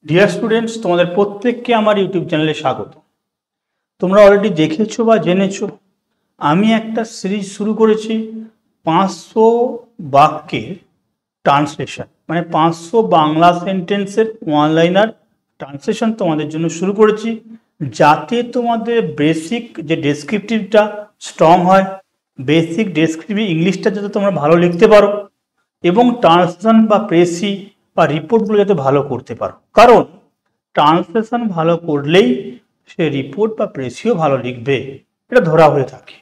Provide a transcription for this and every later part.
Dear students, তোমাদের প্রত্যেককে আমার ইউটিউব চ্যানেলে স্বাগত। তোমরা অলরেডি দেখেছো বা জেনেছো আমি একটা সিরিজ শুরু করেছি 500 বাক্যের ট্রান্সলেশন, মানে 500 বাংলা সেন্টেন্সের ওয়ানলাইনার ট্রান্সলেশন তোমাদের জন্য শুরু করেছি, যাতে তোমাদের বেসিক যে ডেসক্রিপটিভটা স্ট্রং হয়, বেসিক ডেসক্রিপটিভ ইংলিশটা যাতে তোমরা ভালো লিখতে পারো এবং ট্রান্সলেশন বা প্রেসি বা রিপোর্টগুলো যাতে ভালো করতে পারো। কারণ ট্রান্সলেশন ভালো করলেই সে রিপোর্ট বা প্রেসিও ভালো লিখবে, এটা ধরা হয়ে থাকে।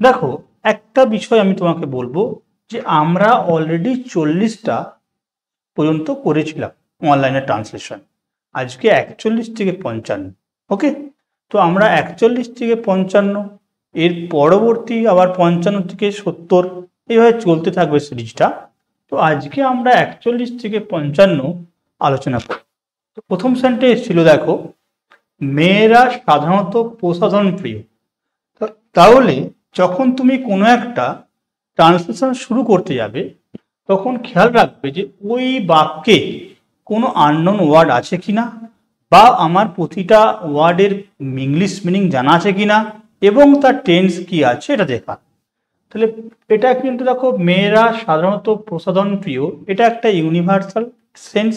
দেখো, একটা বিষয় আমি তোমাকে বলবো যে আমরা অলরেডি 40টা পর্যন্ত করেছিলাম অনলাইনে ট্রান্সলেশন, আজকে 41 থেকে 55। ওকে, তো আমরা 41 থেকে 55, এর পরবর্তী আবার 55 থেকে 70, এইভাবে চলতে থাকবে সিরিজটা। তো আজকে আমরা 41 থেকে 55 আলোচনা করি। তো প্রথম সেন্টেন্স ছিল, দেখো, মেয়েরা সাধারণত প্রসাধন প্রিয়। তাহলে যখন তুমি কোনো একটা ট্রান্সলেশন শুরু করতে যাবে তখন খেয়াল রাখবে যে ওই বাক্যে কোনো আননোন ওয়ার্ড আছে কিনা, বা আমার প্রতিটা ওয়ার্ডের ইংলিশ মিনিং জানা আছে কিনা এবং তার টেন্স কি আছে এটা দেখা। তাহলে এটা কিন্তু দেখো, মেয়েরা সাধারণত প্রসাধন প্রিয়, এটা একটা ইউনিভার্সাল সেন্স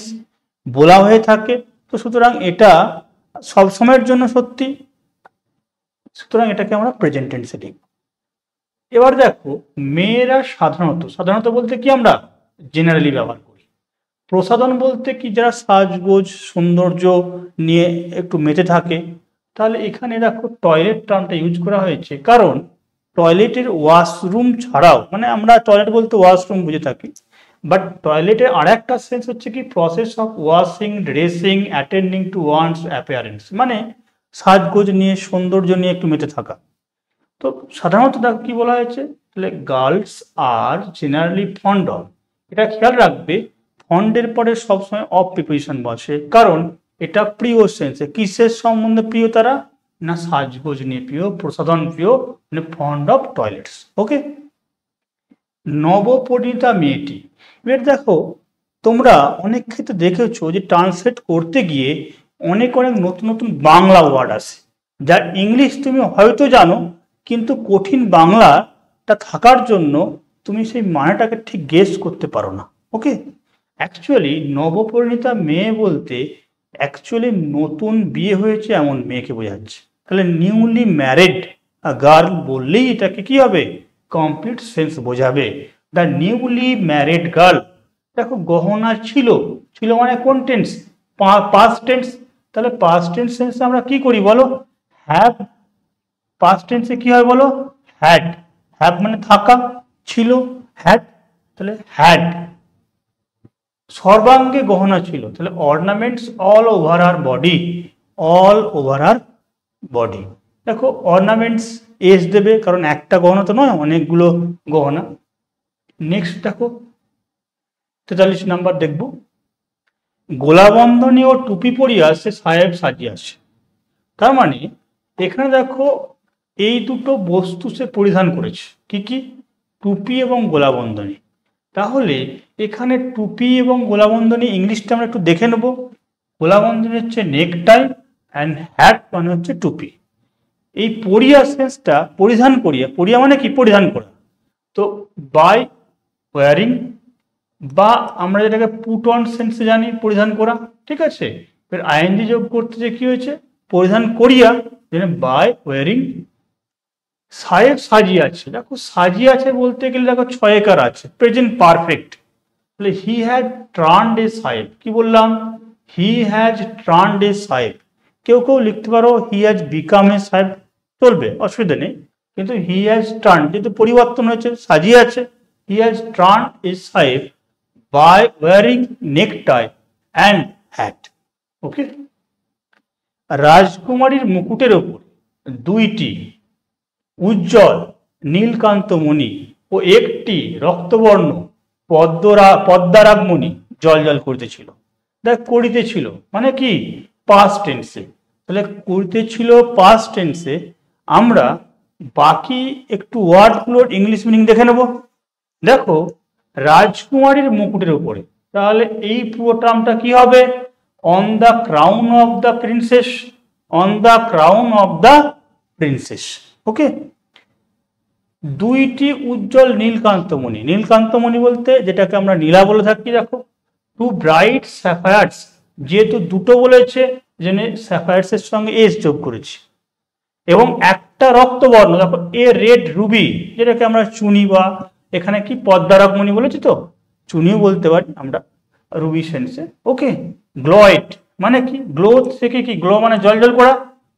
বলা হয়ে থাকে। তো সুতরাং এটা সব সময়ের জন্য সত্যি, সুতরাং এটাকে আমরা প্রেজেন্ট টেন্সে লিখব। এবার দেখো, মেয়েরা সাধারণত বলতে কি আমরা জেনারেলি ব্যবহার করি। প্রসাধন বলতে কি, যারা সাজগোজ সৌন্দর্য নিয়ে একটু মেতে থাকে। তাহলে এখানে দেখো টয়লেট টার্মটা ইউজ করা হয়েছে, কারণ টয়লেটের ওয়াশরুম ছাড়াও, মানে আমরা টয়লেট বলতে ওয়াশরুম বুঝে থাকি, বাট টয়লেটের আর একটা সেন্স হচ্ছে কি process of washing, dressing, attending to one's appearance, মানে সাজগোজ নিয়ে সৌন্দর্য নিয়ে একটু মেতে থাকা। তো সাধারণত দেখো কি বলা হয়েছে, তাহলে গার্লস আর জেনারেলি ফন্ড অফ, এটা খেয়াল রাখবে ফন্ডের পরে সবসময় অফ প্রিপোজিশন বসে, কারণ এটা প্রিয় সেন্সে। কিসের সম্বন্ধে প্রিয় তারা, না সাজগোজ নিয়ে প্রিয়, প্রসাধন প্রিয়, মানে ফন্ড অফ টয়লেটস। ওকে, নবপরিণীতা মেয়েটি। এবার দেখো, তোমরা অনেক ক্ষেত্রে দেখেছো যে ট্রান্সলেট করতে গিয়ে অনেক নতুন নতুন বাংলা ওয়ার্ড আসে, যার ইংলিশ তুমি হয়তো জানো, কিন্তু কঠিন বাংলাটা থাকার জন্য তুমি সেই মানেটাকে ঠিক গেস করতে পারো না। ওকে, অ্যাকচুয়ালি নবপরিণীতা মেয়ে বলতে অ্যাকচুয়ালি নতুন বিয়ে হয়েছে এমন মেয়েকে বোঝাচ্ছে। তাহলে নিউলি ম্যারিড গার্ল বললেই এটাকে কি হবে, কমপ্লিট সেন্স বোঝাবে। The newly married girl. দেখো, গহনা ছিল, ছিল মানে কোন টেন্স, পাস্ট টেন্স। তাহলে পাস্ট টেন্স সেন্সে আমরা কি করি বলো, হ্যাভ। পাস্ট টেন্সে কি হয় বলো, হ্যাড। হ্যাভ মানে থাকা, ছিল হ্যাড, তাহলে হ্যাড। সর্বাঙ্গে গহনা ছিল, তাহলে অর্নামেন্টস অল ওভার আর বডি, অল ওভার আর বডি। দেখো, অর্নামেন্টস এস দেবে, কারণ একটা গহনা তো নয়, অনেকগুলো গহনা। নেক্সট দেখো 43 নাম্বার দেখব, গোলাবন্ধনী ও টুপি পরিয়া সে সাহেব সাজিয়ে আসে। তার মানে এখানে দেখো এই দুটো বস্তু সে পরিধান করেছে, কি কি, টুপি এবং গোলাবন্ধনী। তাহলে এখানে টুপি এবং গোলাবন্ধনী ইংলিশটা আমরা একটু দেখে নেব। গোলাবন্ধনী হচ্ছে নেকটাই, অ্যান্ড হ্যাট মানে হচ্ছে টুপি। এই পরিয়া সেন্সটা পরিধান করিয়া, পরিয়া মানে কি পরিধান করা, তো বাই ওয়ারিং, বা আমরা যেটাকে পুট অন সেন্সে জানি পরিধান করা, ঠিক আছে। এর আইএনজি যোগ করতে যে কি হয়েছে, পরিধান করিয়া, বাই ওয়ারিং। সাহেব সাজিয়ে আছে, দেখো সাজিয়ে আছে বলতে গেলে দেখো ছয়কার আছে, প্রেজেন্ট পারফেক্ট। তাহলে হি হ্যাড টার্নড এ সাহেব, কি বললাম, হি হ্যাজ টার্নড এ সাহেব। কেউ কেউ লিখতে পারো হি হ্যাজ বিকাম এ সাহেব, চলবে, অসুবিধা নেই। কিন্তু হি হ্যাজ টার্ন, যেহেতু পরিবর্তন হয়েছে, সাজিয়ে আছে, হি হ্যাজ টার্নড এ সাহেব by wearing necktie and hat. Okay, রাজকুমারীর মুকুটের ওপর দুইটি উজ্জ্বল নীলকান্তমণি ও একটি রক্তবর্ণ পদ্মারাগমণি জল জল করিতেছিল। দেখ, করিতেছিল মানে কি পাস্ট টেন্সে, তাহলে করিতেছিল পাস্ট টেন্সে। আমরা বাকি একটু ওয়ার্ডগুলোর ইংলিশ মিনিং দেখে নেব। দেখো, রাজকুমারীর মুকুটের উপরে, তাহলে এই পুরো টার্মটা কি হবে, on the crown of the princess, on the crown of the princess. Okay, দুইটি উজ্জ্বল নীলকান্তমণি, নীলকান্তমণি বলতে যেটাকে আমরা নীলা বলে থাকি, দেখো টু ব্রাইট স্যাফায়ার্স, যেহেতু দুটো বলেছে জন্য স্যাফায়ার্স এর সঙ্গে এস যোগ করেছি, এবং একটা রক্তবর্ণ, দেখো এ রেড রুবি, যেটাকে আমরা চুনি বা এখানে কি পদ্মারকমণি বলেছি, তো চুনিও বলতে পারি আমরা রুবি সেন্সে। ওকে, গ্লোয়েড মানে কি, গ্লো থেকে কি, গ্লো মানে জল জল করা,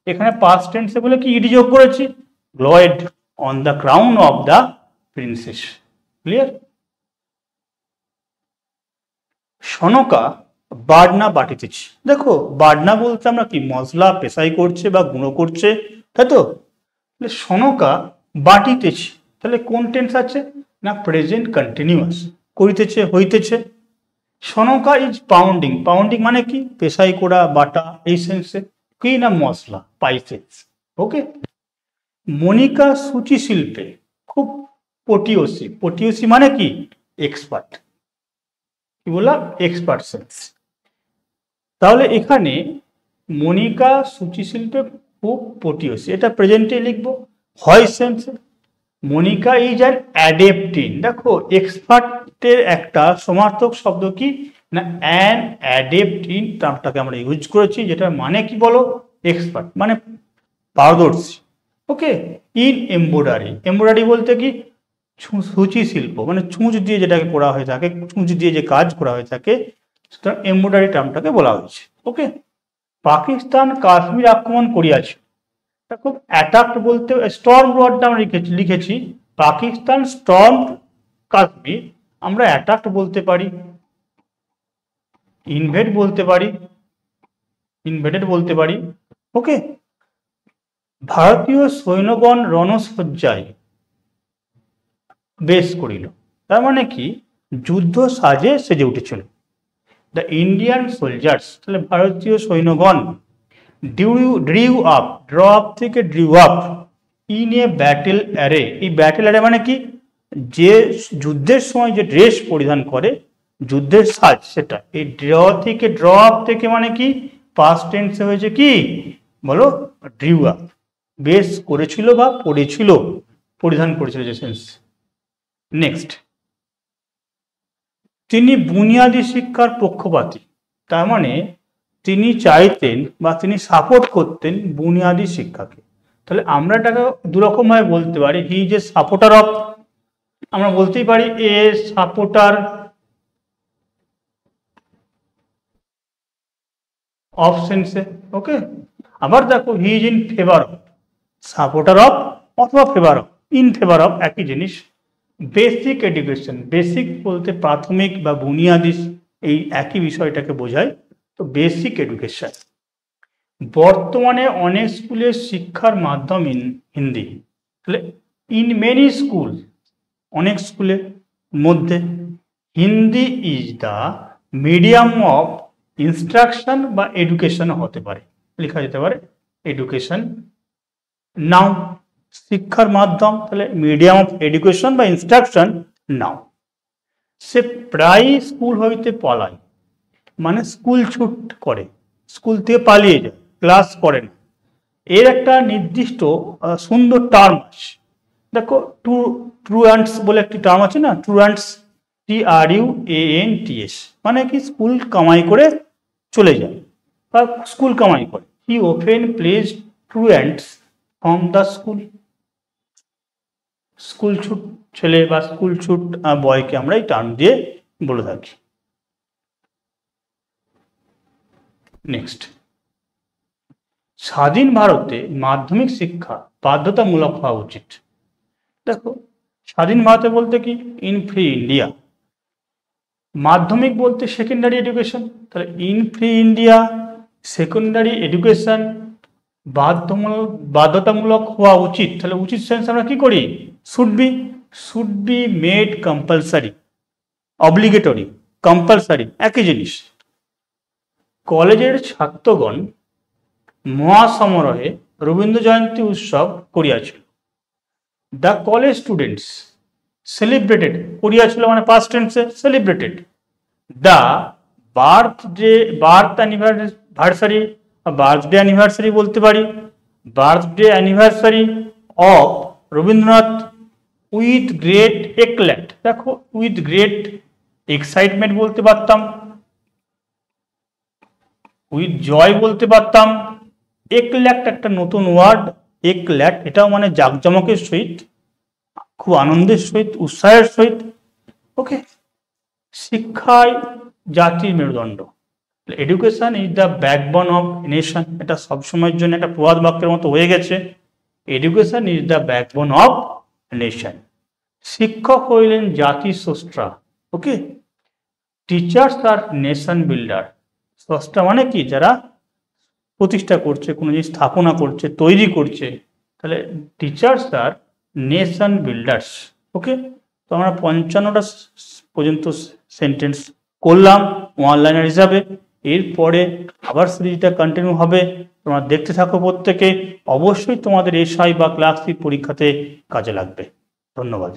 এখানে পাস্ট টেন্সে বলে কি ইডি যোগ করেছি, glowed on the crown of the princess. Clear? সনকা বাটনা বাটিতেছি, দেখো বাটনা বলতে আমরা কি মশলা পেশাই করছে বা গুঁড়ো করছে, তাই তো? সনকা বাটিতেছি, তাহলে কোন টেন্স আছে না, প্রেজেন্ট কন্টিনিউয়াস, করিতেছে হইতেছে। সনকা ইজ পাউন্ডিং, পাউন্ডিং মানে কি পেশাই করা বাটা, এই সেন্সে কি না মশলা, স্পাইসেস। ওকে, মনিকা সূচি শিল্পে খুব পটিয়সী, পটিয়সী মানে কি এক্সপার্ট, কি বললাম এক্সপার্ট সেন্স। তাহলে এখানে মনিকা সূচি শিল্পে খুব পটিয়সী, এটা প্রেজেন্টে লিখবো, হয় সেন্সে। মনিকা ইজ অ্যান অ্যাডেপ্টিন, দেখো এক্সপার্টের একটা সমার্থক শব্দ কি না অ্যান অ্যাডেপ্টিন, টার্মটাকে আমরা ইউজ করেছি, যেটা মানে কি বলো এক্সপার্ট মানে পারদর্শী। ওকে, ইন এমব্রয়ডারি, এমব্রয়ডারি বলতে কি সূচি শিল্প, মানে ছুঁচ দিয়ে যেটাকে করা হয়ে থাকে, ছুঁচ দিয়ে যে কাজ করা হয়ে থাকে, সুতরাং এমব্রয়ডারি টার্মটাকে বলা হয়েছে। ওকে, পাকিস্তান কাশ্মীর আক্রমণ করিয়াছে, খুব অ্যাটাক বলতে স্টর্ম ওয়ার্ডটা আমরা লিখেছি, পাকিস্তান স্টর্ম কাশ্মীর, আমরা অ্যাটাক বলতে পারি, ইনভেড বলতে পারি, ইনভেডেড বলতে পারি। ওকে, ভারতীয় সৈন্যগণ রণসজ্জায় বেশ করিল, তার মানে কি যুদ্ধ সাজে সেজে উঠেছিল। দ্য ইন্ডিয়ান সোলজার্স, তাহলে ভারতীয় সৈন্যগণ, ড্রিউ আপ, ড্র আপ থেকে drew up, in a battle array, এই ব্যাটেল অ্যারে মানে কি যে যুদ্ধের সময় যে ড্রেস পরিধান করে, যুদ্ধের সাজ, সেটা এই ড্র আপ থেকে মানে কি পাস্ট টেন্সে হয়েছে কি বলো ড্রিউ আপ, বেশ করেছিল বা পড়েছিল, পরিধান করেছিল যে সেন্স। নেক্সট, তিনি বুনিয়াদী শিক্ষার পক্ষপাতী, তার মানে তিনি চাইতেন বা তিনি সাপোর্ট করতেন বুনিয়াদী শিক্ষাকে। তাহলে আমরা এটাকে দুরকম ভাবে বলতে পারি, he is a supporter of, আমরা বলতেই পারি এ সাপোর্টার অফ সেন্সে। ওকে, আবার দেখো he is in favour of, supporter of অথবা favour of, in favour of একই জিনিস। বেসিক এডুকেশন, বেসিক বলতে প্রাথমিক বা বুনিয়াদী, এই একই বিষয়টাকে বোঝায়, তো বেসিক এডুকেশন। বর্তমানে অনেক স্কুলের শিক্ষার মাধ্যম হিন্দি, তাহলে ইন মেনি স্কুল, অনেক স্কুলের মধ্যে Hindi is the medium of instruction বা এডুকেশন হতে পারে, লেখা যেতে পারে এডুকেশন। নাও শিক্ষার মাধ্যম, তাহলে মিডিয়াম অফ এডুকেশন বা ইনস্ট্রাকশন নাও। সে প্রায় স্কুল হইতে পলায়, মানে স্কুল ছুট করে, স্কুল থেকে পালিয়ে যায়, ক্লাস করে না, এর একটা নির্দিষ্ট সুন্দর টার্ম আছে। দেখো ট্রুয়ান্টস বলে একটি টার্ম আছে না, ট্রুয়ান্টস, TRUANTS, মানে কি স্কুল কামাই করে চলে যায় বা স্কুল কামাই করে। He open plays truants from the school, school ছুট ছেলে বা স্কুল ছুট বয়কে আমরা এই টার্ম দিয়ে বলে থাকি। নেক্সট, স্বাধীন ভারতে মাধ্যমিক শিক্ষা বাধ্যতামূলক হওয়া উচিত। দেখো স্বাধীন ভারতে বলতে কি ইন ফ্রি ইন্ডিয়া, মাধ্যমিক বলতে সেকেন্ডারি এডুকেশন, তাহলে in free India secondary education বাধ্যতামূলক হওয়া উচিত। তাহলে উচিত সেন্স আমরা কি করি, should be made compulsory, obligatory, compulsory একই জিনিস। কলেজের ছাত্রগণ মহাসমারোহে রবীন্দ্র জয়ন্তী উৎসব করিয়াছিল। দ্য কলেজ স্টুডেন্টস সেলিব্রেটেড, করিয়াছিল মানে পাস্ট টেন্সে সেলিব্রেটেড দ্য বার্থ অ্যানিভার্সারি বা বার্থডে অ্যানিভার্সারি বলতে পারি। Birthday anniversary of Rabindranath with great eclat, দেখো উইথ গ্রেট এক্সাইটমেন্ট বলতে পারতাম, উইথ জয় বলতে পারতাম। একল্যাট একটা নতুন ওয়ার্ড, একল্যাট এটাও মানে জাঁকজমকের সহিত, খুব আনন্দের সহিত, উৎসাহের সহিত। ওকে, শিক্ষায় জাতির মেরুদণ্ড, education is the backbone of nation, এটা সবসময়ের জন্য একটা প্রবাদ বাক্যের মতো হয়ে গেছে। Education is the backbone of nation. শিক্ষক হইলেন জাতির স্রষ্টা। ওকে, টিচার্স আর নেশন বিল্ডার। স্রষ্টা মানে কি, যারা প্রতিষ্ঠা করছে, কোনো জিনিস স্থাপনা করছে, তৈরি করছে, তাহলে টিচার্স আর নেশন বিল্ডার্স। ওকে, তো আমরা 55টা পর্যন্ত সেন্টেন্স করলাম ওয়ান লাইনার হিসাবে। এরপরে আবার সিরিজটা কন্টিনিউ হবে, তোমরা দেখতে থাকো প্রত্যেকে। অবশ্যই তোমাদের এসআই বা ক্লাস 3 পরীক্ষাতে কাজে লাগবে। ধন্যবাদ।